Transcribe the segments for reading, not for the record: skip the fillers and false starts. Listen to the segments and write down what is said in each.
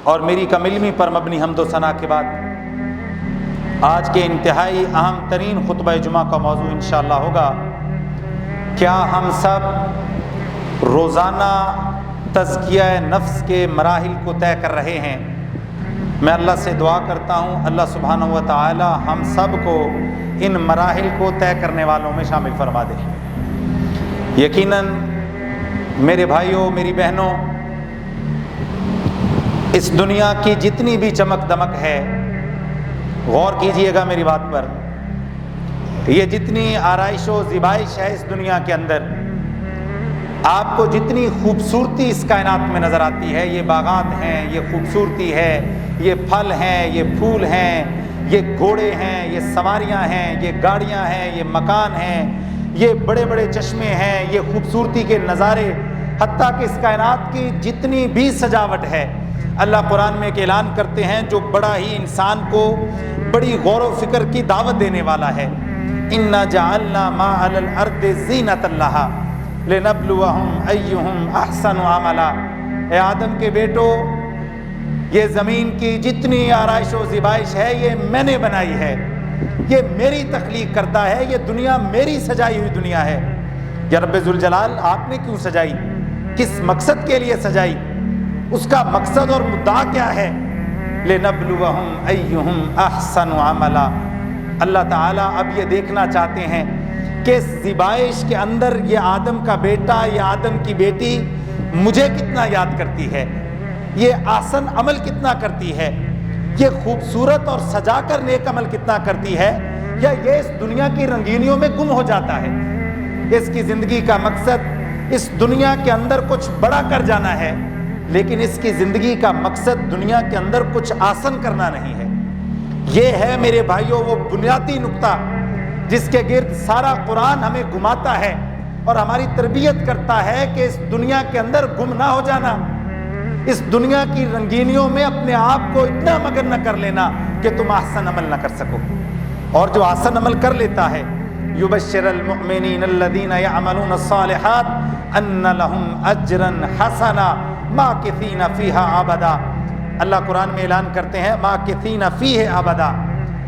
اور میری کم علمی پر مبنی حمد و ثنا کے بعد آج کے انتہائی اہم ترین خطبہ جمعہ کا موضوع انشاءاللہ ہوگا: کیا ہم سب روزانہ تزکیہ نفس کے مراحل کو طے کر رہے ہیں؟ میں اللہ سے دعا کرتا ہوں اللہ سبحانہ و تعالی ہم سب کو ان مراحل کو طے کرنے والوں میں شامل فرما دے۔ یقیناً میرے بھائیوں، میری بہنوں، اس دنیا کی جتنی بھی چمک دمک ہے، غور کیجئے گا میری بات پر، یہ جتنی آرائش و زیبائش ہے اس دنیا کے اندر، آپ کو جتنی خوبصورتی اس کائنات میں نظر آتی ہے، یہ باغات ہیں، یہ خوبصورتی ہے، یہ پھل ہیں، یہ پھول ہیں، یہ گھوڑے ہیں، یہ سواریاں ہیں، یہ گاڑیاں ہیں، یہ مکان ہیں، یہ بڑے بڑے چشمے ہیں، یہ خوبصورتی کے نظارے، حتیٰ کہ اس کائنات کی جتنی بھی سجاوٹ ہے، اللہ قرآن میں ایک اعلان کرتے ہیں جو بڑا ہی انسان کو بڑی غور و فکر کی دعوت دینے والا ہے: اِنَّا جَعَلْنَا مَا عَلَى الْأَرْضِ زِینَةً لَهَا لِنَبْلُوَهُمْ أَيُّهُمْ أَحْسَنُ عَمَلًا۔ اے آدم کے بیٹو، یہ زمین کی جتنی آرائش و زیبائش ہے یہ میں نے بنائی ہے، یہ میری تخلیق کرتا ہے، یہ دنیا میری سجائی ہوئی دنیا ہے۔ یا رب ذوالجلال، آپ نے کیوں سجائی؟ کس مقصد کے لیے سجائی؟ اس کا مقصد اور مدعا کیا ہے؟ لِنَبْلُوَهُمْ أَيُّهُمْ أَحْسَنُ عَمَلًا۔ اللہ تعالیٰ اب یہ دیکھنا چاہتے ہیں کہ اس زیبائش کے اندر یہ آدم کا بیٹا، یہ آدم کی بیٹی مجھے کتنا یاد کرتی ہے، یہ آسن عمل کتنا کرتی ہے، یہ خوبصورت اور سجا کر نیک عمل کتنا کرتی ہے، یا یہ اس دنیا کی رنگینیوں میں گم ہو جاتا ہے۔ اس کی زندگی کا مقصد اس دنیا کے اندر کچھ بڑا کر جانا ہے، لیکن اس کی زندگی کا مقصد دنیا کے اندر کچھ آسن کرنا نہیں ہے۔ یہ ہے میرے بھائیوں وہ بنیادی نقطہ جس کے گرد سارا قرآن ہمیں گھماتا ہے اور ہماری تربیت کرتا ہے کہ اس دنیا کے اندر گم نہ ہو جانا، اس دنیا کی رنگینیوں میں اپنے آپ کو اتنا مگن نہ کر لینا کہ تم احسن عمل نہ کر سکو۔ اور جو احسن عمل کر لیتا ہے، یبشر المؤمنین الذین یعملون الصالحات ان لهم اجرا حسنا ماکثین فیہا ابدا۔ اللہ قرآن میں اعلان کرتے ہیں ماکثین فیہ ابدا،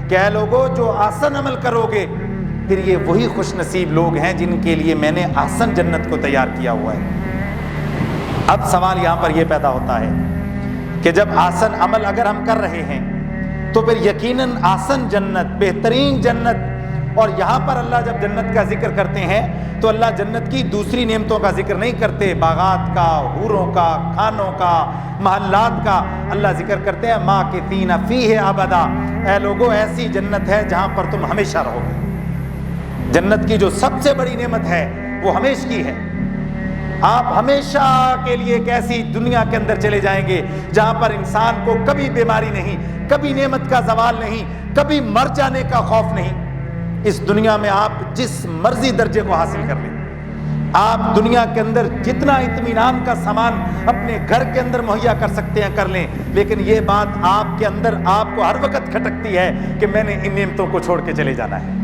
کہ اے لوگو جو آسن عمل کرو گے، پھر یہ وہی خوش نصیب لوگ ہیں جن کے لیے میں نے آسن جنت کو تیار کیا ہوا ہے۔ اب سوال یہاں پر یہ پیدا ہوتا ہے کہ جب آسن عمل اگر ہم کر رہے ہیں تو پھر یقیناً آسن جنت، بہترین جنت، اور یہاں پر اللہ جب جنت کا ذکر کرتے ہیں تو اللہ جنت کی دوسری نعمتوں کا ذکر نہیں کرتے، باغات کا، حوروں کا، کھانوں کا، محلات کا، اللہ ذکر کرتے ہیں ماکثین فیہ ابدا۔ اے لوگو، ایسی جنت ہے جہاں پر تم ہمیشہ رہو گے۔ جنت کی جو سب سے بڑی نعمت ہے وہ ہمیشہ کی ہے۔ آپ ہمیشہ کے لیے ایک ایسی دنیا کے اندر چلے جائیں گے جہاں پر انسان کو کبھی بیماری نہیں، کبھی نعمت کا زوال نہیں، کبھی مر جانے کا خوف نہیں۔ اس دنیا میں آپ جس مرضی درجے کو حاصل کر لیں، آپ دنیا کے اندر جتنا اطمینان کا سامان اپنے گھر کے اندر مہیا کر سکتے ہیں کر لیں، لیکن یہ بات آپ کے اندر آپ کو ہر وقت کھٹکتی ہے کہ میں نے ان نعمتوں کو چھوڑ کے چلے جانا ہے۔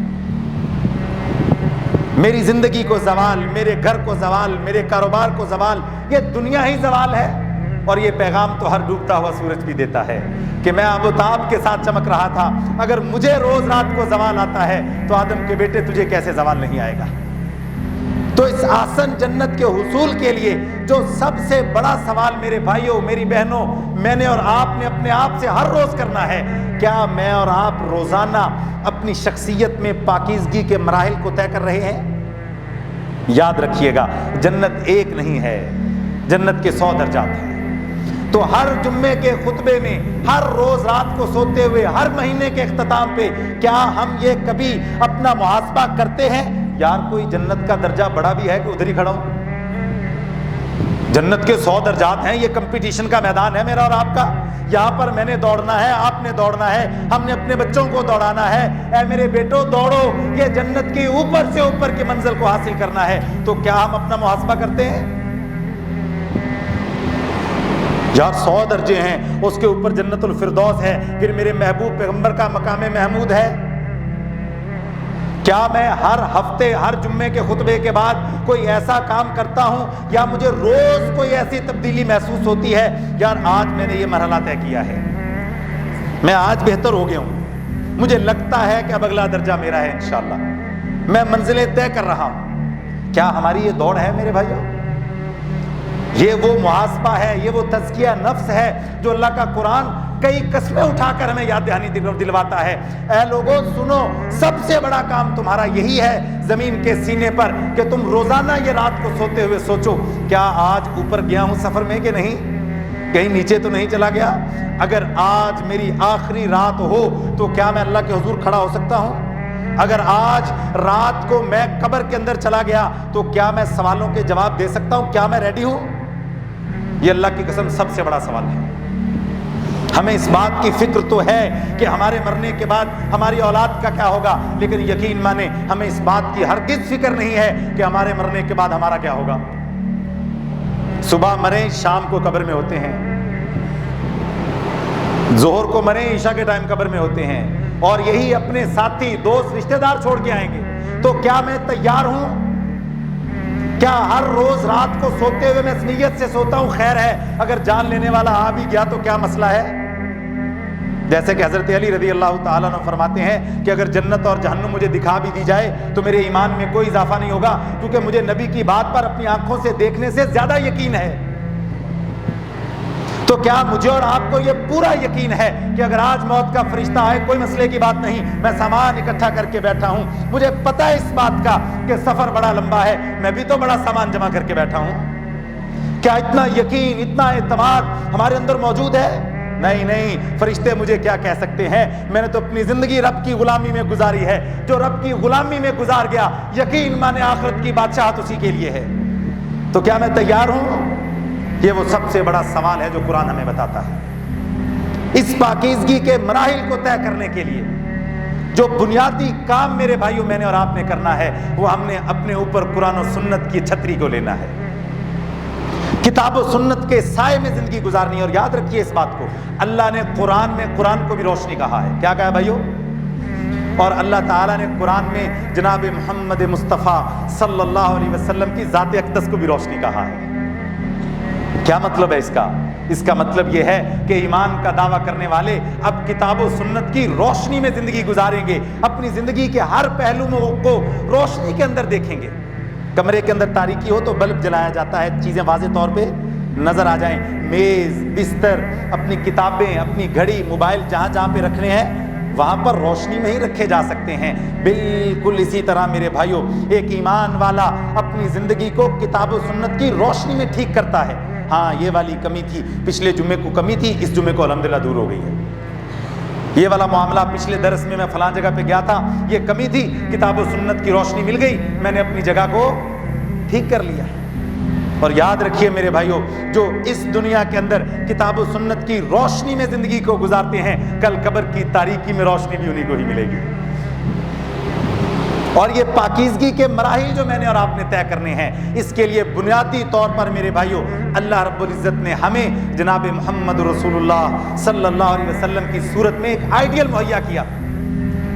میری زندگی کو زوال، میرے گھر کو زوال، میرے کاروبار کو زوال، یہ دنیا ہی زوال ہے۔ اور یہ پیغام تو ہر ڈوبتا ہوا سورج بھی دیتا ہے کہ میں آب و تاب کے ساتھ چمک رہا تھا، اگر مجھے روز رات کو زوال آتا ہے تو آدم کے بیٹے تجھے کیسے زوال نہیں آئے گا؟ تو اس آسن جنت کے حصول کے لیے جو سب سے بڑا سوال میرے بھائیوں، میری بہنوں، میں نے اور آپ نے اپنے آپ سے ہر روز کرنا ہے، کیا میں اور آپ روزانہ اپنی شخصیت میں پاکیزگی کے مراحل کو طے کر رہے ہیں؟ یاد رکھیے گا، جنت ایک نہیں ہے، جنت کے 100 درجات ہیں۔ تو ہر جمعے کے خطبے میں، ہر روز رات کو سوتے ہوئے، ہر مہینے کے اختتام پہ کیا ہم یہ کبھی اپنا محاسبہ کرتے ہیں؟ یار کوئی جنت کا درجہ بڑا بھی ہے کہ ادھر ہی کھڑا ہوں؟ جنت کے 100 درجات ہیں، یہ کمپٹیشن کا میدان ہے میرا اور آپ کا۔ یہاں پر میں نے دوڑنا ہے، آپ نے دوڑنا ہے، ہم نے اپنے بچوں کو دوڑانا ہے۔ اے میرے بیٹو دوڑو، یہ جنت کی اوپر سے اوپر کی منزل کو حاصل کرنا ہے۔ تو کیا ہم اپنا محاسبہ کرتے ہیں؟ یار 100 درجے ہیں، اس کے اوپر جنت الفردوس ہے، پھر میرے محبوب پیغمبر کا مقام محمود ہے۔ کیا میں ہر ہفتے ہر جمعے کے خطبے کے بعد کوئی ایسا کام کرتا ہوں یا مجھے روز کوئی ایسی تبدیلی محسوس ہوتی ہے یار آج میں نے یہ مرحلہ طے کیا ہے، میں آج بہتر ہو گیا ہوں، مجھے لگتا ہے کہ اب اگلا درجہ میرا ہے انشاءاللہ، میں منزلیں طے کر رہا ہوں؟ کیا ہماری یہ دوڑ ہے میرے بھائیوں؟ یہ وہ محاسبہ ہے، یہ وہ تزکیہ نفس ہے جو اللہ کا قرآن کئی قسمیں اٹھا کر ہمیں یاد دہانی دلواتا ہے۔ اے لوگوں سنو، سب سے بڑا کام تمہارا یہی ہے زمین کے سینے پر کہ تم روزانہ یہ رات کو سوتے ہوئے سوچو کیا آج اوپر گیا ہوں سفر میں کہ نہیں، کہیں نیچے تو نہیں چلا گیا؟ اگر آج میری آخری رات ہو تو کیا میں اللہ کے حضور کھڑا ہو سکتا ہوں؟ اگر آج رات کو میں قبر کے اندر چلا گیا تو کیا میں سوالوں کے جواب دے سکتا ہوں؟ کیا میں ریڈی ہوں؟ یہ اللہ کی قسم سب سے بڑا سوال ہے۔ ہمیں اس بات کی فکر تو ہے کہ ہمارے مرنے کے بعد ہماری اولاد کا کیا ہوگا، لیکن یقین مانیں ہمیں اس بات کی ہرگز فکر نہیں ہے کہ ہمارے مرنے کے بعد ہمارا کیا ہوگا۔ صبح مریں شام کو قبر میں ہوتے ہیں، ظہر کو مریں عشاء کے ٹائم قبر میں ہوتے ہیں، اور یہی اپنے ساتھی دوست رشتہ دار چھوڑ کے آئیں گے۔ تو کیا میں تیار ہوں؟ کیا ہر روز رات کو سوتے ہوئے میں اس نیت سے سوتا ہوں خیر ہے اگر جان لینے والا آ بھی گیا تو کیا مسئلہ ہے؟ جیسے کہ حضرت علی رضی اللہ تعالیٰ عنہ فرماتے ہیں کہ اگر جنت اور جہنم مجھے دکھا بھی دی جائے تو میرے ایمان میں کوئی اضافہ نہیں ہوگا، کیونکہ مجھے نبی کی بات پر اپنی آنکھوں سے دیکھنے سے زیادہ یقین ہے۔ تو کیا مجھے اور آپ کو یہ پورا یقین ہے کہ اگر آج موت کا فرشتہ آئے کوئی مسئلے کی بات نہیں، میں سامان اکٹھا کر کے بیٹھا ہوں، مجھے پتہ ہے اس بات کا کہ سفر بڑا لمبا ہے، میں بھی تو بڑا سامان جمع کر کے بیٹھا ہوں؟ کیا اتنا یقین اتنا اعتماد ہمارے اندر موجود ہے؟ نہیں، فرشتے مجھے کیا کہہ سکتے ہیں، میں نے تو اپنی زندگی رب کی غلامی میں گزاری ہے، جو رب کی غلامی میں گزار گیا یقین مانے آخرت کی بادشاہت اسی کے لیے ہے۔ تو کیا میں تیار ہوں؟ یہ وہ سب سے بڑا سوال ہے جو قرآن ہمیں بتاتا ہے۔ اس پاکیزگی کے مراحل کو طے کرنے کے لیے جو بنیادی کام میرے بھائیوں میں نے اور آپ نے کرنا ہے وہ ہم نے اپنے اوپر قرآن و سنت کی چھتری کو لینا ہے، کتاب و سنت کے سائے میں زندگی گزارنی ہے۔ اور یاد رکھیے اس بات کو، اللہ نے قرآن میں قرآن کو بھی روشنی کہا ہے۔ کیا کہا ہے بھائیوں؟ اور اللہ تعالیٰ نے قرآن میں جناب محمد مصطفیٰ صلی اللہ علیہ وسلم کی ذات اقدس کو بھی روشنی کہا ہے۔ کیا مطلب ہے اس کا؟ اس کا مطلب یہ ہے کہ ایمان کا دعویٰ کرنے والے اب کتاب و سنت کی روشنی میں زندگی گزاریں گے، اپنی زندگی کے ہر پہلو کو روشنی کے اندر دیکھیں گے۔ کمرے کے اندر تاریکی ہو تو بلب جلایا جاتا ہے، چیزیں واضح طور پہ نظر آ جائیں، میز بستر اپنی کتابیں اپنی گھڑی موبائل جہاں جہاں پہ رکھنے ہیں وہاں پر روشنی میں ہی رکھے جا سکتے ہیں۔ بالکل اسی طرح میرے بھائیوں ایک ایمان والا اپنی زندگی کو کتاب و سنت کی روشنی میں ٹھیک کرتا ہے۔ ہاں یہ والی کمی تھی، پچھلے جمعے کو کمی تھی، اس جمعے کو الحمدللہ دور ہو گئی ہے۔ یہ والا معاملہ پچھلے درس میں میں فلاں جگہ پہ گیا تھا، یہ کمی تھی، کتاب و سنت کی روشنی مل گئی، میں نے اپنی جگہ کو ٹھیک کر لیا۔ اور یاد رکھیے میرے بھائیوں جو اس دنیا کے اندر کتاب و سنت کی روشنی میں زندگی کو گزارتے ہیں کل قبر کی تاریکی میں روشنی بھی انہیں کو ہی ملے گی۔ اور یہ پاکیزگی کے مراحل جو میں نے اور آپ نے طے کرنے ہیں، اس کے لیے بنیادی طور پر میرے بھائیوں اللہ رب العزت نے ہمیں جناب محمد رسول اللہ صلی اللہ علیہ وسلم کی صورت میں ایک آئیڈیل مہیا کیا۔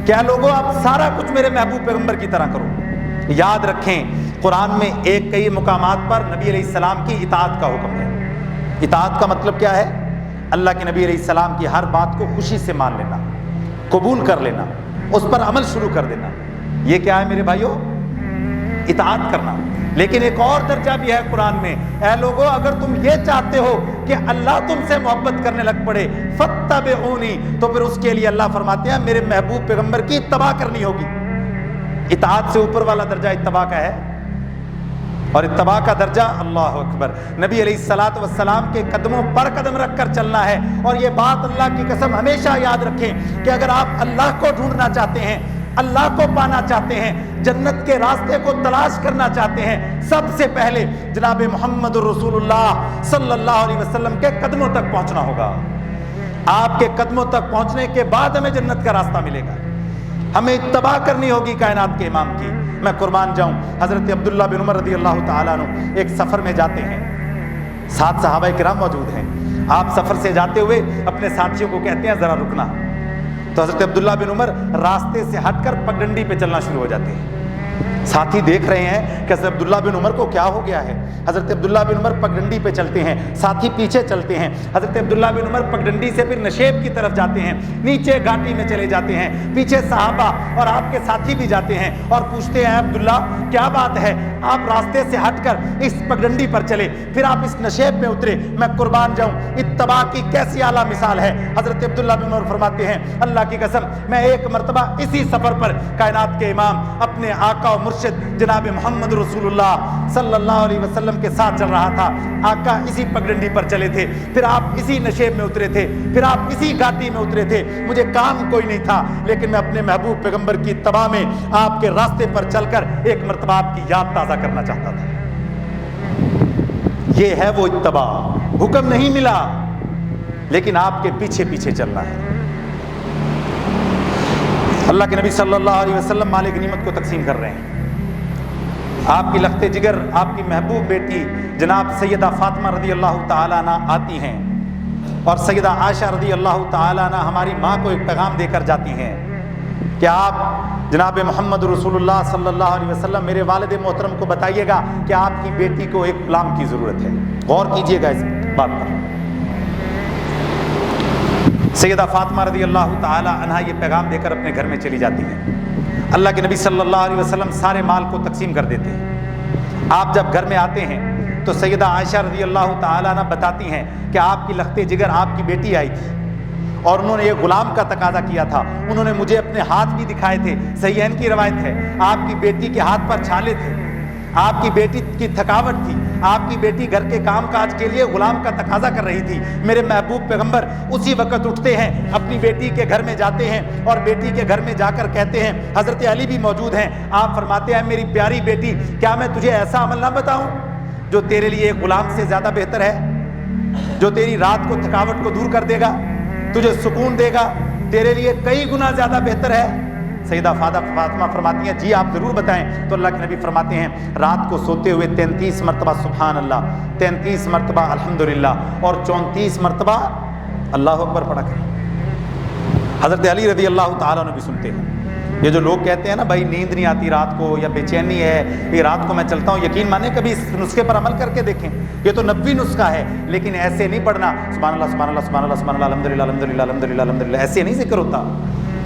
کیا لوگوں آپ سارا کچھ میرے محبوب پیغمبر کی طرح کرو۔ یاد رکھیں قرآن میں ایک کئی مقامات پر نبی علیہ السلام کی اطاعت کا حکم ہے۔ اطاعت کا مطلب کیا ہے؟ اللہ کے نبی علیہ السلام کی ہر بات کو خوشی سے مان لینا، قبول کر لینا، اس پر عمل شروع کر دینا۔ یہ کیا ہے میرے بھائیوں؟ اطاعت کرنا۔ لیکن ایک اور درجہ بھی ہے قرآن میں، اے لوگو اگر تم یہ چاہتے ہو کہ اللہ تم سے محبت کرنے لگ پڑے فاتبعونی، تو پھر اس کے لیے اللہ فرماتے ہیں میرے محبوب پیغمبر کی اتباع کرنی ہوگی۔ اطاعت سے اوپر والا درجہ اتباع کا ہے، اور اتباع کا درجہ اللہ اکبر نبی علیہ الصلوۃ والسلام کے قدموں پر قدم رکھ کر چلنا ہے۔ اور یہ بات اللہ کی قسم ہمیشہ یاد رکھیں کہ اگر آپ اللہ کو ڈھونڈنا چاہتے ہیں، اللہ کو پانا چاہتے ہیں، جنت کے راستے کو تلاش کرنا چاہتے ہیں، سب سے پہلے جناب محمد رسول اللہ صلی اللہ علیہ وسلم کے قدموں تک پہنچنا ہوگا۔ آپ کے قدموں تک پہنچنے کے بعد ہمیں جنت کا راستہ ملے گا۔ ہمیں اتباع کرنی ہوگی کائنات کے امام کی۔ میں قربان جاؤں، حضرت عبداللہ بن عمر رضی اللہ تعالیٰ عنہ ایک سفر میں جاتے ہیں، ساتھ صحابہ کرام موجود ہیں۔ آپ سفر سے جاتے ہوئے اپنے ساتھیوں کو کہتے ہیں ذرا رکنا، تو حضرت عبداللہ بن عمر راستے سے ہٹ کر پگڈنڈی پہ چلنا شروع ہو جاتے ہیں. ساتھی دیکھ رہے ہیں کہ حضرت عبداللہ بن عمر کو کیا ہو گیا ہے. حضرت عبداللہ بن عمر پگڈنڈی پہ چلتے ہیں, ساتھی پیچھے چلتے ہیں. حضرت عبداللہ بن عمر پگڈنڈی سے پھر نشیب کی طرف جاتے ہیں, نیچے گھاٹی میں چلے جاتے ہیں. پیچھے صحابہ اور آپ کے ساتھی بھی جاتے ہیں اور پوچھتے ہیں عبداللہ کیا بات ہے, آپ راستے سے ہٹ کر اس پگڈنڈی پر چلے, پھر آپ اس نشیب میں اترے, میں قربان جاؤں اتباع کی کیسی اعلیٰ مثال ہے. حضرت عبداللہ بن عمر فرماتے ہیں اللہ کی قسم میں ایک مرتبہ اسی سفر پر کائنات کے امام اپنے آقا و مرشد جناب محمد رسول اللہ صلی اللہ علیہ وسلم کے ساتھ چل رہا تھا. آقا اسی پگڈنڈی پر چلے تھے, پھر آپ اسی نشیب میں اترے تھے, پھر آپ اسی گھاٹی میں اترے تھے. مجھے کام کوئی نہیں تھا, لیکن میں اپنے محبوب پیغمبر کی اتباع میں آپ کے راستے پر چل کر ایک مرتبہ آپ کی یاد تازہ کرنا چاہتا تھا. یہ ہے وہ اتباع. حکم نہیں ملا لیکن آپ کے پیچھے پیچھے چلنا ہے. اللہ کے نبی صلی اللہ علیہ وسلم مال غنیمت کو تقسیم کر رہے ہیں. آپ کی لخت جگر آپ کی محبوب بیٹی جناب سیدہ فاطمہ رضی اللہ تعالیٰ عنہ آتی ہیں اور سیدہ عائشہ رضی اللہ تعالیٰ عنہ ہماری ماں کو ایک پیغام دے کر جاتی ہیں کہ آپ جناب محمد رسول اللہ صلی اللہ علیہ وسلم میرے والد محترم کو بتائیے گا کہ آپ کی بیٹی کو ایک غلام کی ضرورت ہے. غور کیجئے گا اس بات پر. سیدہ فاطمہ رضی اللہ تعالی عنہا یہ پیغام دے کر اپنے گھر میں چلی جاتی ہیں. اللہ کے نبی صلی اللہ علیہ وسلم سارے مال کو تقسیم کر دیتے ہیں. آپ جب گھر میں آتے ہیں تو سیدہ عائشہ رضی اللہ تعالی عنہ بتاتی ہیں کہ آپ کی لخت جگر آپ کی بیٹی آئی تھی اور انہوں نے ایک غلام کا تقاضا کیا تھا. انہوں نے مجھے اپنے ہاتھ بھی دکھائے تھے, صحیحین کی روایت ہے. آپ کی بیٹی کے ہاتھ پر چھالے تھے, آپ کی بیٹی کی تھکاوٹ تھی, آپ کی بیٹی گھر کے کام کاج کے لیے غلام کا تقاضا کر رہی تھی. میرے محبوب پیغمبر اسی وقت اٹھتے ہیں, اپنی بیٹی کے گھر میں جاتے ہیں اور بیٹی کے گھر میں جا کر کہتے ہیں, حضرت علی بھی موجود ہیں, آپ فرماتے ہیں میری پیاری بیٹی کیا میں تجھے ایسا عمل نہ بتاؤں جو تیرے لیے ایک غلام سے زیادہ بہتر ہے, جو تیری رات کو تھکاوٹ کو دور کر دے گا, تجھے سکون دے گا, تیرے لیے کئی گنا زیادہ بہتر ہے. سیدہ فاطمہ فرماتی ہیں جی آپ ضرور بتائیں. تو اللہ کے نبی فرماتے ہیں رات کو سوتے ہوئے 33 مرتبہ سبحان اللہ, 33 مرتبہ الحمدللہ اور 34 مرتبہ اللہ اکبر پڑھا کریں. حضرت علی رضی اللہ تعالیٰ عنہ بھی سنتے ہیں. یہ جو لوگ کہتے ہیں نا بھائی نیند نہیں آتی رات کو یا بے چینی ہے, یہ رات کو میں چلتا ہوں, یقین مانیں کبھی اس نسخے پر عمل کر کے دیکھیں. یہ تو نبوی نسخہ ہے, لیکن ایسے نہیں پڑھنا سبحان اللہ سبحان اللہ سبحان اللہ سبحان اللہ الحمدللہ الحمدللہ الحمدللہ الحمدللہ, ایسے نہیں ذکر ہوتا.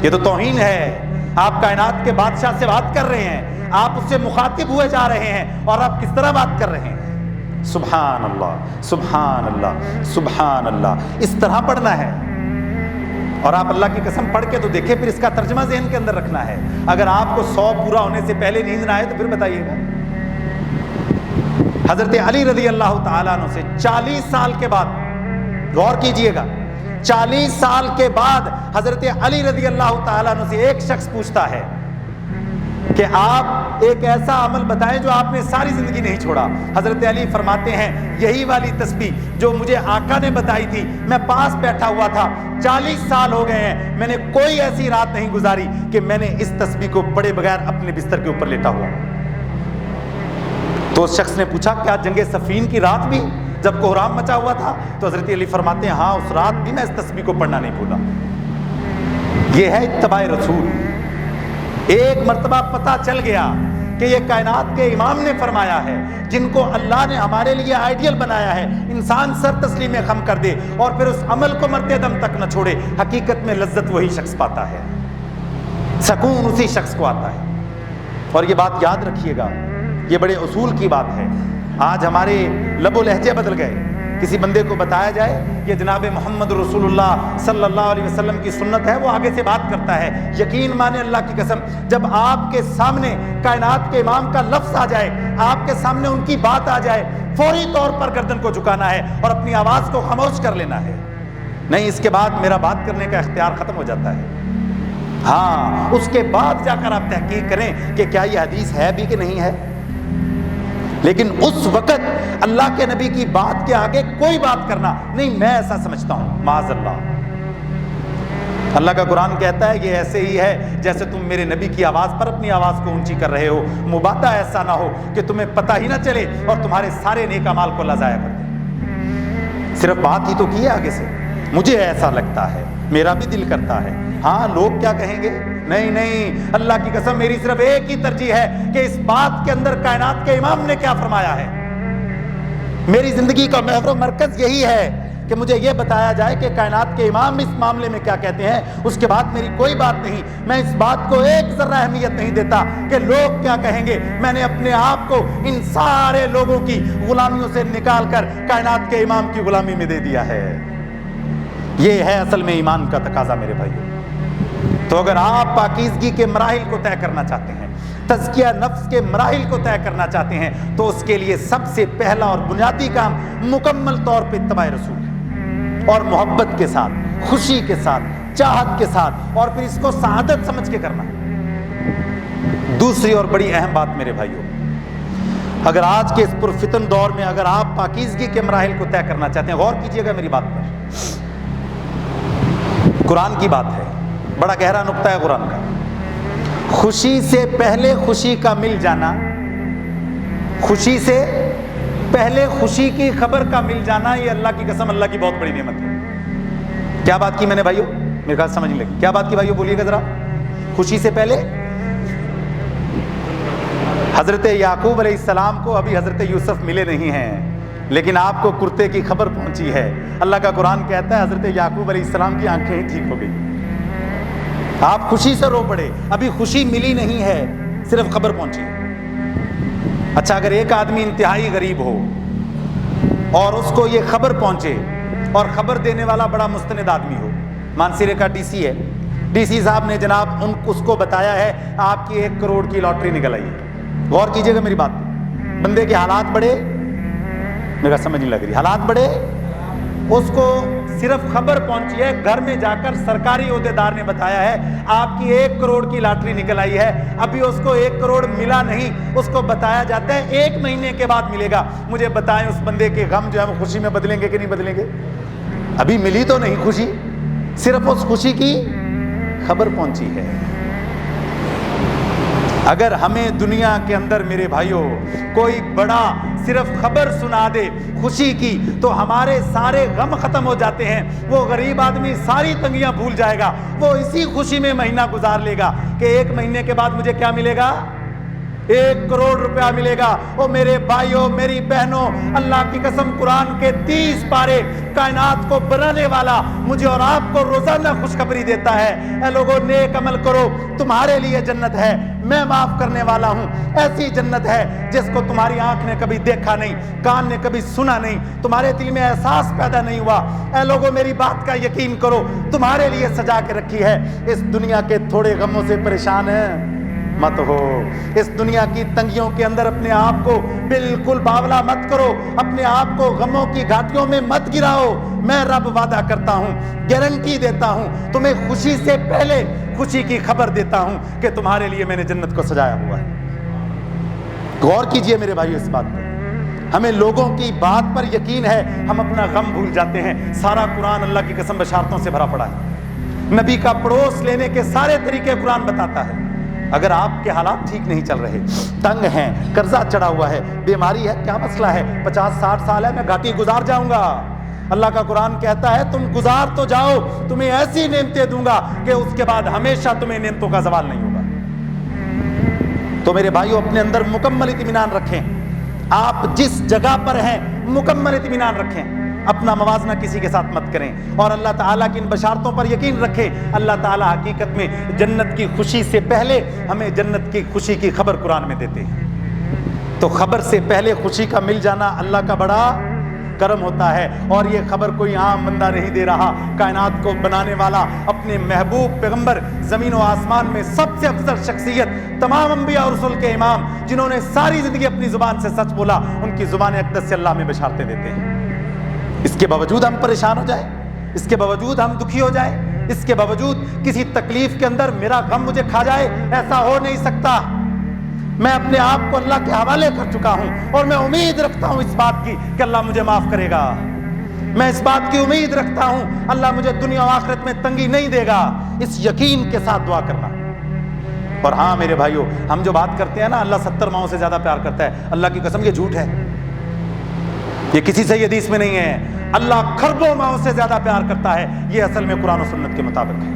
یہ تو توہین ہے. آپ کائنات کے بادشاہ سے بات کر رہے ہیں, آپ اس سے مخاطب ہوئے جا رہے ہیں اور آپ کس طرح بات کر رہے ہیں. سبحان اللہ سبحان اللہ سبحان اللہ, اس طرح پڑھنا ہے. اور آپ اللہ کی قسم پڑھ کے تو دیکھیں, پھر اس کا ترجمہ ذہن کے اندر رکھنا ہے. اگر آپ کو 100 پورا ہونے سے پہلے نیند نہ آئے تو پھر بتائیے گا. حضرت علی رضی اللہ تعالیٰ عنہ سے 40 سال کے بعد, غور کیجئے گا, 40 سال کے بعد حضرت علی رضی اللہ تعالیٰ عنہ سے ایک شخص پوچھتا ہے کہ آپ ایک ایسا عمل بتائیں جو آپ نے ساری زندگی نہیں چھوڑا. حضرت علی فرماتے ہیں یہی والی تسبیح جو مجھے آقا نے بتائی تھی, میں پاس بیٹھا ہوا تھا, 40 سال ہو گئے ہیں, میں نے کوئی ایسی رات نہیں گزاری کہ میں نے اس تسبیح کو پڑھے بغیر اپنے بستر کے اوپر لیٹا ہوا. تو اس شخص نے پوچھا کیا جنگ صفین کی رات بھی جب کوہرام مچا ہوا تھا؟ تو حضرت علی فرماتے ہیں ہاں اس رات بھی میں اس تسبیح کو پڑھنا نہیں بھولا. یہ ہے اتباع رسول. ایک مرتبہ پتہ چل گیا کہ یہ کائنات کے امام نے فرمایا ہے, جن کو اللہ نے ہمارے لیے آئیڈیل بنایا ہے, انسان سر تسلیم خم کر دے اور پھر اس عمل کو مرتے دم تک نہ چھوڑے. حقیقت میں لذت وہی شخص پاتا ہے, سکون اسی شخص کو آتا ہے. اور یہ بات یاد رکھیے گا, یہ بڑے اصول کی بات ہے. آج ہمارے لب و لہجے بدل گئے. کسی بندے کو بتایا جائے کہ جناب محمد رسول اللہ صلی اللہ علیہ وسلم کی سنت ہے, وہ آگے سے بات کرتا ہے. یقین مانے اللہ کی قسم, جب آپ کے سامنے کائنات کے امام کا لفظ آ جائے, آپ کے سامنے ان کی بات آ جائے, فوری طور پر گردن کو جھکانا ہے اور اپنی آواز کو خاموش کر لینا ہے. نہیں, اس کے بعد میرا بات کرنے کا اختیار ختم ہو جاتا ہے. ہاں, اس کے بعد جا کر آپ تحقیق کریں کہ کیا یہ حدیث ہے بھی کہ نہیں ہے. لیکن اس وقت اللہ کے نبی کی بات کے آگے کوئی بات کرنا نہیں, میں ایسا سمجھتا ہوں معاذ اللہ. اللہ کا قرآن کہتا ہے یہ ایسے ہی ہے جیسے تم میرے نبی کی آواز پر اپنی آواز کو اونچی کر رہے ہو. مبادا ایسا نہ ہو کہ تمہیں پتہ ہی نہ چلے اور تمہارے سارے نیک اعمال کو اللہ ضائع کر دے. صرف بات ہی تو کی ہے آگے سے, مجھے ایسا لگتا ہے، میرا بھی دل کرتا ہے، ہاں لوگ کیا کہیں گے، نہیں، اللہ کی قسم میری صرف ایک ہی ترجیح ہے کہ اس بات کے اندر کائنات کے امام نے کیا فرمایا ہے۔ میری زندگی کا محور و مرکز یہی ہے کہ مجھے یہ بتایا جائے کہ کائنات کے امام اس معاملے میں کیا کہتے ہیں، اس کے بعد میری کوئی بات نہیں۔ میں اس بات کو ایک ذرہ اہمیت نہیں دیتا کہ لوگ کیا کہیں گے، میں نے اپنے آپ کو ان سارے لوگوں کی غلامیوں سے نکال کر کائنات کے امام کی غلامی میں دے دیا ہے۔ یہ ہے اصل میں ایمان کا تقاضا میرے بھائیو۔ تو اگر آپ پاکیزگی کے مراحل کو طے کرنا چاہتے ہیں، تزکیہ نفس کے مراحل کو طے کرنا چاہتے ہیں، تو اس کے لیے سب سے پہلا اور بنیادی کام مکمل طور پہ اتباع رسول اور محبت کے ساتھ، خوشی کے ساتھ، چاہت کے ساتھ، اور پھر اس کو سعادت سمجھ کے کرنا۔ دوسری اور بڑی اہم بات میرے بھائیو، اگر آج کے اس پرفتن دور میں اگر آپ پاکیزگی کے مراحل کو طے کرنا چاہتے ہیں، غور کیجئے گا میری بات پر، قرآن کی بات ہے، بڑا گہرا نقطہ ہے قرآن کا۔ خوشی سے پہلے خوشی کا مل جانا، خوشی سے پہلے خوشی کی خبر کا مل جانا، یہ اللہ کی قسم اللہ کی بہت بڑی نعمت ہے۔ کیا بات کی میں نے بھائیو؟ میرے خیال سمجھ نہیں لگی کیا بات کی بھائیو، بولیے گا ذرا۔ خوشی سے پہلے حضرت یعقوب علیہ السلام کو ابھی حضرت یوسف ملے نہیں ہیں، لیکن آپ کو کرتے کی خبر پہنچی ہے۔ اللہ کا قرآن کہتا ہے حضرت یعقوب علیہ السلام کی آنکھیں ہی ٹھیک ہو گئی، آپ خوشی سے رو پڑے، ابھی خوشی ملی نہیں ہے، صرف خبر پہنچی ہے۔ اچھا، اگر ایک آدمی انتہائی غریب ہو اور اس کو یہ خبر پہنچے اور خبر دینے والا بڑا مستند آدمی ہو، مانسیرے کا ڈی سی ہے، ڈی سی صاحب نے جناب اس کو بتایا ہے آپ کی 1 کروڑ کی لاٹری نکل آئی ہے۔ غور کیجئے گا میری بات، بندے کے حالات بڑے، میرا سمجھ نہیں لگ رہی، حالات بڑے، اس کو صرف خبر پہنچی ہے، گھر میں جا کر سرکاری عہدیدار نے بتایا ہے آپ کی 1 کروڑ کی لاٹری نکل آئی ہے۔ ابھی اس کو 1 کروڑ ملا نہیں، اس کو بتایا جاتا ہے 1 مہینے کے بعد ملے گا۔ مجھے بتائیں اس بندے کے غم جو ہے وہ خوشی میں بدلیں گے کہ نہیں بدلیں گے؟ ابھی ملی تو نہیں خوشی، صرف اس خوشی کی خبر پہنچی ہے۔ اگر ہمیں دنیا کے اندر میرے بھائیوں کوئی بڑا صرف خبر سنا دے خوشی کی، تو ہمارے سارے غم ختم ہو جاتے ہیں۔ وہ غریب آدمی ساری تنگیاں بھول جائے گا، وہ اسی خوشی میں مہینہ گزار لے گا کہ 1 مہینے کے بعد مجھے کیا ملے گا، 1 کروڑ روپیہ ملے گا۔ او میرے بھائیوں، میری بہنوں، اللہ کی قسم قرآن کے 30 پارے کائنات کو بنانے والا مجھے اور آپ کو روزانہ خوشخبری دیتا ہے، اے لوگوں نیک عمل کرو، تمہارے لیے جنت ہے، میں معاف کرنے والا ہوں۔ ایسی جنت ہے جس کو تمہاری آنکھ نے کبھی دیکھا نہیں، کان نے کبھی سنا نہیں، تمہارے دل میں احساس پیدا نہیں ہوا۔ اے لوگوں میری بات کا یقین کرو، تمہارے لیے سجا کے رکھی ہے۔ اس دنیا کے تھوڑے غموں سے پریشان ہیں مت ہو، اس دنیا کی تنگیوں کے اندر اپنے آپ کو بالکل باولا مت کرو، اپنے آپ کو غموں کی گھاٹیوں میں مت گراؤ۔ میں رب وعدہ کرتا ہوں، گارنٹی دیتا ہوں، تمہیں خوشی سے پہلے خوشی کی خبر دیتا ہوں کہ تمہارے لیے میں نے جنت کو سجایا ہوا ہے۔ غور کیجئے میرے بھائیو اس بات پر، ہمیں لوگوں کی بات پر یقین ہے، ہم اپنا غم بھول جاتے ہیں۔ سارا قرآن اللہ کی قسم بشارتوں سے بھرا پڑا ہے، نبی کا پڑوس لینے کے سارے طریقے قرآن بتاتا ہے۔ اگر آپ کے حالات ٹھیک نہیں چل رہے، تنگ ہیں، قرضہ چڑھا ہوا ہے، بیماری ہے، کیا مسئلہ ہے، 50-60 سال ہے، میں گھاٹی گزار جاؤں گا، اللہ کا قرآن کہتا ہے تم گزار تو جاؤ، تمہیں ایسی نعمتیں دوں گا کہ اس کے بعد ہمیشہ تمہیں نعمتوں کا زوال نہیں ہوگا۔ تو میرے بھائیو اپنے اندر مکمل اطمینان رکھیں، آپ جس جگہ پر ہیں مکمل اطمینان رکھیں، اپنا موازنہ کسی کے ساتھ مت کریں، اور اللہ تعالیٰ کی ان بشارتوں پر یقین رکھیں۔ اللہ تعالیٰ حقیقت میں جنت کی خوشی سے پہلے ہمیں جنت کی خوشی کی خبر قرآن میں دیتے ہیں۔ تو خبر سے پہلے خوشی کا مل جانا اللہ کا بڑا کرم ہوتا ہے، اور یہ خبر کوئی عام بندہ نہیں دے رہا، کائنات کو بنانے والا، اپنے محبوب پیغمبر، زمین و آسمان میں سب سے افضل شخصیت، تمام انبیاء اور رسول کے امام، جنہوں نے ساری زندگی اپنی زبان سے سچ بولا، ان کی زبان اقدس سے اللہ میں بشارتیں دیتے ہیں۔ اس کے باوجود ہم پریشان ہو جائیں، اس کے باوجود ہم دکھی ہو جائیں، اس کے باوجود کسی تکلیف کے اندر میرا غم مجھے کھا جائے، ایسا ہو نہیں سکتا۔ میں اپنے آپ کو اللہ کے حوالے کر چکا ہوں، اور میں امید رکھتا ہوں اس بات کی کہ اللہ مجھے معاف کرے گا، میں اس بات کی امید رکھتا ہوں اللہ مجھے دنیا و آخرت میں تنگی نہیں دے گا۔ اس یقین کے ساتھ دعا کرنا۔ اور ہاں میرے بھائیو، ہم جو بات کرتے ہیں نا اللہ 70 ماؤں سے زیادہ پیار کرتا ہے، اللہ کی قسم یہ جھوٹ ہے، یہ کسی صحیح حدیث میں نہیں ہے۔ اللہ کھربوں ماؤں سے زیادہ پیار کرتا ہے. یہ اصل میں قرآن و سنت کے مطابق ہے.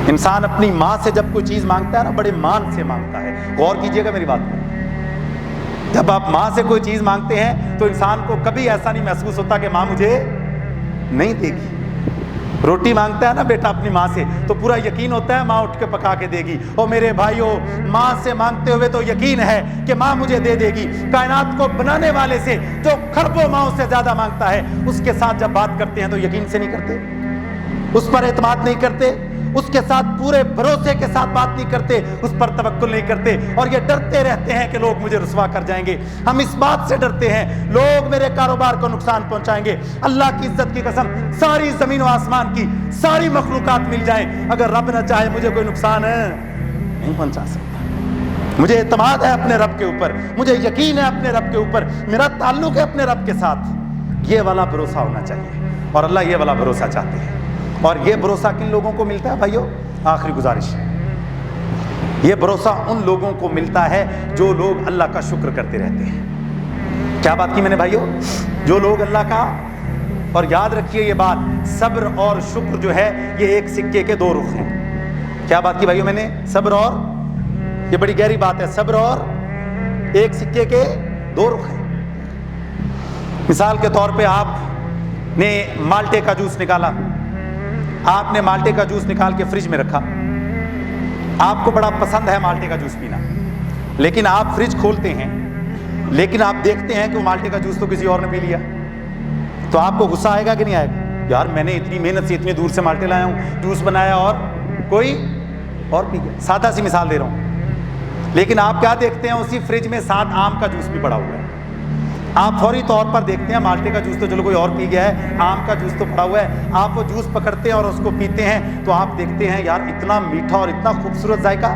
انسان اپنی ماں سے جب کوئی چیز مانگتا ہے نا بڑے مان سے مانگتا ہے. غور کیجئے گا میری بات پر. جب آپ ماں سے کوئی چیز مانگتے ہیں تو انسان کو کبھی ایسا نہیں محسوس ہوتا کہ ماں مجھے نہیں دے گی. روٹی مانگتا ہے نا بیٹا اپنی ماں سے تو پورا یقین ہوتا ہے ماں اٹھ کے پکا کے دے گی. اور میرے بھائیوں ماں سے مانگتے ہوئے تو یقین ہے کہ ماں مجھے دے دے گی. کائنات کو بنانے والے سے جو کھربوں ماؤں سے زیادہ مانگتا ہے اس کے ساتھ جب بات کرتے ہیں تو یقین سے نہیں کرتے, اس پر اعتماد نہیں کرتے, اس کے ساتھ پورے بھروسے کے ساتھ بات نہیں کرتے, اس پر توکل نہیں کرتے, اور یہ ڈرتے رہتے ہیں کہ لوگ مجھے رسوا کر جائیں گے. ہم اس بات سے ڈرتے ہیں لوگ میرے کاروبار کو نقصان پہنچائیں گے. اللہ کی عزت کی قسم ساری زمین و آسمان کی ساری مخلوقات مل جائیں, اگر رب نہ چاہے مجھے کوئی نقصان نہیں پہنچا سکتا. مجھے اعتماد ہے اپنے رب کے اوپر, مجھے یقین ہے اپنے رب کے اوپر, میرا تعلق ہے اپنے رب کے ساتھ. یہ والا بھروسہ ہونا چاہیے اور اللہ یہ والا بھروسہ چاہتے ہیں. اور یہ بھروسہ کن لوگوں کو ملتا ہے بھائیو؟ آخری گزارش, یہ بھروسہ ان لوگوں کو ملتا ہے جو لوگ اللہ کا شکر کرتے رہتے ہیں. کیا بات کی میں نے بھائیو؟ جو لوگ اللہ کا, اور یاد رکھیے یہ بات, صبر اور شکر جو ہے یہ ایک سکے کے دو رخ ہیں. کیا بات کی بھائیو میں نے؟ صبر اور, یہ بڑی گہری بات ہے, صبر اور ایک سکے کے دو رخ ہیں. مثال کے طور پہ آپ نے مالٹے کا جوس نکالا, آپ نے مالٹے کا جوس نکال کے فریج میں رکھا, آپ کو بڑا پسند ہے مالٹے کا جوس پینا, لیکن آپ فریج کھولتے ہیں لیکن آپ دیکھتے ہیں کہ وہ مالٹے کا جوس تو کسی اور نے پی لیا, تو آپ کو غصہ آئے گا کہ نہیں آئے گا؟ یار میں نے اتنی محنت سے اتنی دور سے مالٹے لایا ہوں, جوس بنایا اور کوئی اور پی گیا. سادہ سی مثال دے رہا ہوں, لیکن آپ کیا دیکھتے ہیں اسی فریج میں ساتھ آم کا جوس بھی پڑا ہوا ہے. آپ فوری طور پر دیکھتے ہیں مالٹے کا جوس تو چلو کوئی اور پی گیا ہے, آم کا جوس تو پڑا ہوا ہے. آپ وہ جوس پکڑتے ہیں اور اس کو پیتے ہیں تو آپ دیکھتے ہیں یار اتنا میٹھا اور اتنا خوبصورت ذائقہ.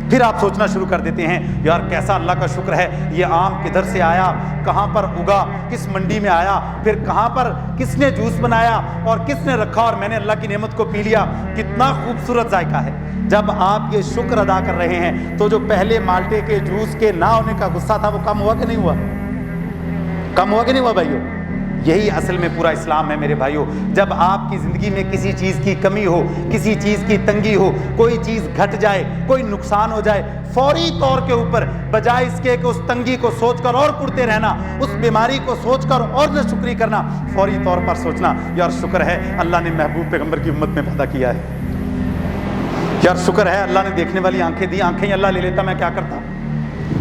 پھر آپ سوچنا شروع کر دیتے ہیں یار کیسا اللہ کا شکر ہے, یہ آم کدھر سے آیا, کہاں پر اگا, کس منڈی میں آیا, پھر کہاں پر کس نے جوس بنایا اور کس نے رکھا اور میں نے اللہ کی نعمت کو پی لیا, کتنا خوبصورت ذائقہ ہے. جب آپ یہ شکر ادا کر رہے ہیں تو جو پہلے مالٹے کے جوس کے نہ ہونے کا غصہ تھا وہ کم ہوا کہ نہیں ہوا؟ کم ہوا کہ نہیں ہوا بھائیو؟ یہی اصل میں پورا اسلام ہے میرے بھائیو. جب آپ کی زندگی میں کسی چیز کی کمی ہو, کسی چیز کی تنگی ہو, کوئی چیز گھٹ جائے, کوئی نقصان ہو جائے, فوری طور کے اوپر بجائے اس کے کہ اس تنگی کو سوچ کر اور کڑتے رہنا, اس بیماری کو سوچ کر اور ناشکری کرنا, فوری طور پر سوچنا یار شکر ہے اللہ نے محبوب پیغمبر کی امت میں پیدا کیا ہے, یار شکر ہے اللہ نے دیکھنے والی آنکھیں دی, آنکھیں اللہ لے لیتا میں کیا کرتا,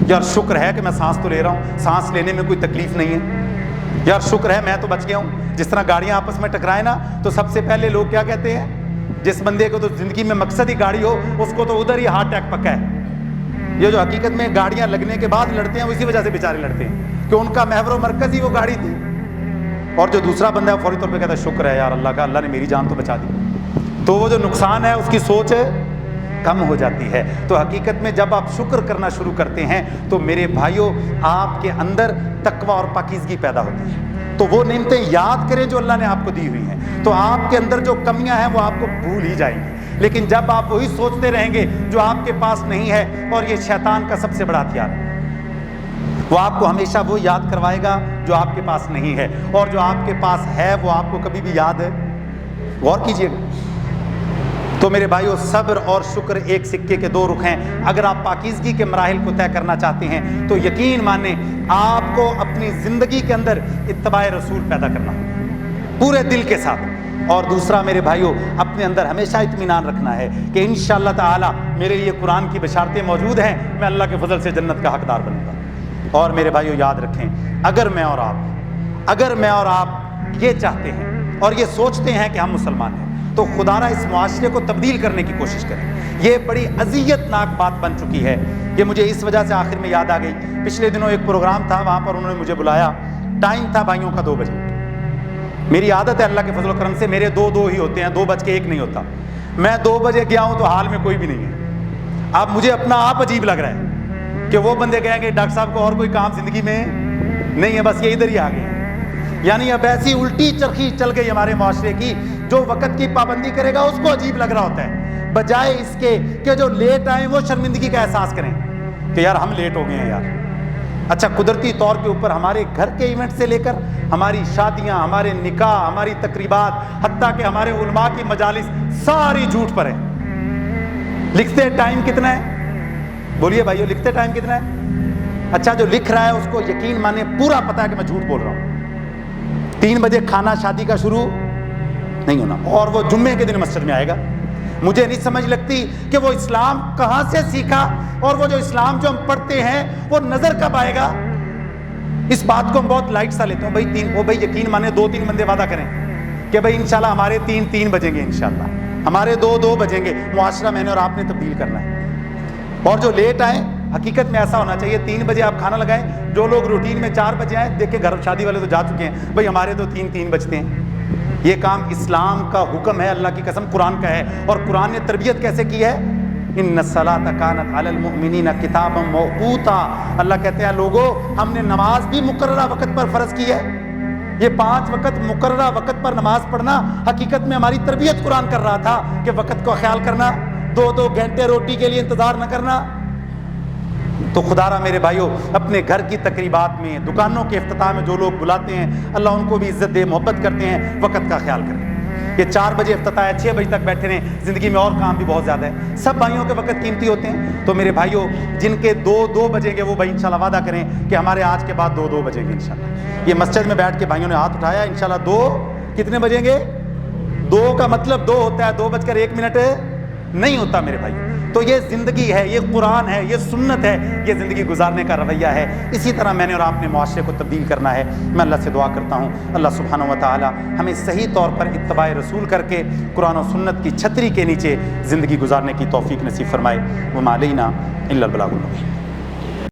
یار شکر ہے کہ میں سانس تو لے رہا ہوں, سانس لینے میں کوئی تکلیف نہیں ہے, یار شکر ہے میں تو بچ گیا ہوں. جس طرح گاڑیاں آپس میں ٹکرائیں نا تو سب سے پہلے لوگ کیا کہتے ہیں, جس بندے کو تو زندگی میں مقصد ہی گاڑی ہو اس کو تو ادھر ہی ہارٹ اٹیک پکا ہے. یہ جو حقیقت میں گاڑیاں لگنے کے بعد لڑتے ہیں اسی وجہ سے بیچارے لڑتے ہیں کہ ان کا محور و مرکز ہی وہ گاڑی تھی. اور جو دوسرا بندہ ہے فوری طور پہ کہتا ہے شکر ہے یار اللہ کا, اللہ نے میری جان تو بچا دی. تو وہ جو نقصان ہے اس کی سوچ کم ہو جاتی ہے. تو حقیقت میں جب آپ شکر کرنا شروع کرتے ہیں تو میرے بھائیوں آپ کے اندر تقوی اور پاکیزگی پیدا ہوتی ہے. تو وہ نعمتیں یاد کریں جو اللہ نے آپ کو دی ہوئی ہیں, تو آپ کے اندر جو کمیاں ہیں وہ آپ کو بھول ہی جائیں گی. لیکن جب آپ وہی سوچتے رہیں گے جو آپ کے پاس نہیں ہے, اور یہ شیطان کا سب سے بڑا ہتھیار ہے, وہ آپ کو ہمیشہ وہ یاد کروائے گا جو آپ کے پاس نہیں ہے, اور جو آپ کے پاس ہے وہ آپ کو کبھی بھی یاد ہے. غور کیجئے گا. تو میرے بھائیو صبر اور شکر ایک سکے کے دو رخ ہیں. اگر آپ پاکیزگی کے مراحل کو طے کرنا چاہتے ہیں تو یقین مانیں آپ کو اپنی زندگی کے اندر اتباع رسول پیدا کرنا پورے دل کے ساتھ. اور دوسرا میرے بھائیو اپنے اندر ہمیشہ اطمینان رکھنا ہے کہ انشاءاللہ تعالی میرے لیے قرآن کی بشارتیں موجود ہیں, میں اللہ کے فضل سے جنت کا حقدار بنوں گا. اور میرے بھائیو یاد رکھیں, اگر میں اور آپ یہ چاہتے ہیں اور یہ سوچتے ہیں کہ ہم مسلمان ہیں تو خدا را اس معاشرے کو تبدیل کرنے کی کوشش کریں. یہ بڑی اذیت ناک بات بن چکی ہے. یہ مجھے اس وجہ سے آخر میں یاد آ گئی, پچھلے دنوں ایک پروگرام تھا, وہاں پر انہوں نے مجھے بلایا, ٹائم تھا بھائیوں کا 2 بجے. میری عادت ہے اللہ کے فضل و کرم سے میرے 2 ہی ہوتے ہیں, 2 بج کے 1 نہیں ہوتا. میں 2 بجے گیا ہوں تو حال میں کوئی بھی نہیں ہے. اب مجھے اپنا آپ عجیب لگ رہا ہے کہ وہ بندے کہیں گے ڈاکٹر صاحب کو اور کوئی کام زندگی میں نہیں ہے, بس یہ ادھر ہی آ گئے. یعنی اب ایسی الٹی چرخی چل گئی ہمارے معاشرے کی, جو وقت کی پابندی کرے گا اس کو عجیب لگ رہا ہوتا ہے, بجائے اس کے کہ جو لیٹ آئیں وہ شرمندگی کا احساس کریں کہ یار ہم لیٹ ہو گئے ہیں. یار اچھا قدرتی طور کے اوپر ہمارے گھر کے ایونٹ سے لے کر ہماری شادیاں، ہمارے نکاح، ہماری تقریبات، حتیٰ کہ ہمارے علماء کی مجالس ساری جھوٹ پر ہے۔ لکھتے ٹائم کتنا ہے؟ بولیے بھائیو، لکھتے ٹائم کتنا ہے؟ اچھا جو لکھ رہا ہے اس کو یقین مانے پورا پتا ہے کہ میں جھوٹ بول رہا ہوں۔ 3 بجے کھانا شادی کا شروع نہیں ہونا، اور وہ جمعے کے دن مسجد میں آئے گا۔ مجھے نہیں سمجھ لگتی کہ وہ اسلام کہاں سے سیکھا، اور وہ جو اسلام جو ہم پڑھتے ہیں وہ نظر کب آئے گا۔ اس بات کو ہم بہت لائٹ سا لیتے ہیں، بھائی یقین مانے 2-3 بندے وعدہ کریں کہ بھائی انشاءاللہ ہمارے 3 بجیں گے، انشاءاللہ ہمارے 2 بجیں گے۔ معاشرہ میں نے اور آپ نے تبدیل کرنا ہے۔ اور جو لیٹ آئے، حقیقت میں ایسا ہونا چاہیے 3 بجے آپ کھانا لگائیں، جو لوگ روٹین میں 4 بجے آئے دیکھیں گھر شادی والے تو جا چکے ہیں، بھائی ہمارے تو 3 بجتے ہیں۔ یہ کام اسلام کا حکم ہے، اللہ کی قسم قرآن کا ہے، اور قرآن نے تربیت کیسے کی ہے؟ ان الصلاۃ کانت علی المؤمنین کتابا موقوتا۔ اللہ کہتے ہیں لوگوں ہم نے نماز بھی مقررہ وقت پر فرض کی ہے۔ یہ 5 وقت مقررہ وقت پر نماز پڑھنا حقیقت میں ہماری تربیت قرآن کر رہا تھا کہ وقت کو خیال کرنا، 2 گھنٹے روٹی کے لیے انتظار نہ کرنا۔ تو خدا را میرے بھائیوں، اپنے گھر کی تقریبات میں، دکانوں کے افتتاح میں جو لوگ بلاتے ہیں، اللہ ان کو بھی عزت دے، محبت کرتے ہیں، وقت کا خیال کریں۔ یہ 4 بجے افتتاح ہے، 6 بجے تک بیٹھے رہیں، زندگی میں اور کام بھی بہت زیادہ ہے۔ سب بھائیوں کے وقت قیمتی ہوتے ہیں، تو میرے بھائیوں جن کے 2 بجیں گے وہ بھائی انشاءاللہ وعدہ کریں کہ ہمارے آج کے بعد 2 بجیں گے انشاءاللہ۔ یہ مسجد میں بیٹھ کے بھائیوں نے ہاتھ اٹھایا، انشاءاللہ 2 کتنے بجیں گے؟ 2 کا مطلب 2 ہوتا ہے، 2:01 نہیں ہوتا میرے بھائی۔ تو یہ زندگی ہے، یہ قرآن ہے، یہ سنت ہے، یہ زندگی گزارنے کا رویہ ہے۔ اسی طرح میں نے اور آپ نے معاشرے کو تبدیل کرنا ہے۔ میں اللہ سے دعا کرتا ہوں اللہ سبحانہ و تعالی ہمیں صحیح طور پر اتباع رسول کر کے قرآن و سنت کی چھتری کے نیچے زندگی گزارنے کی توفیق نصیب فرمائے۔ وما علینا الا البلاغ المبین۔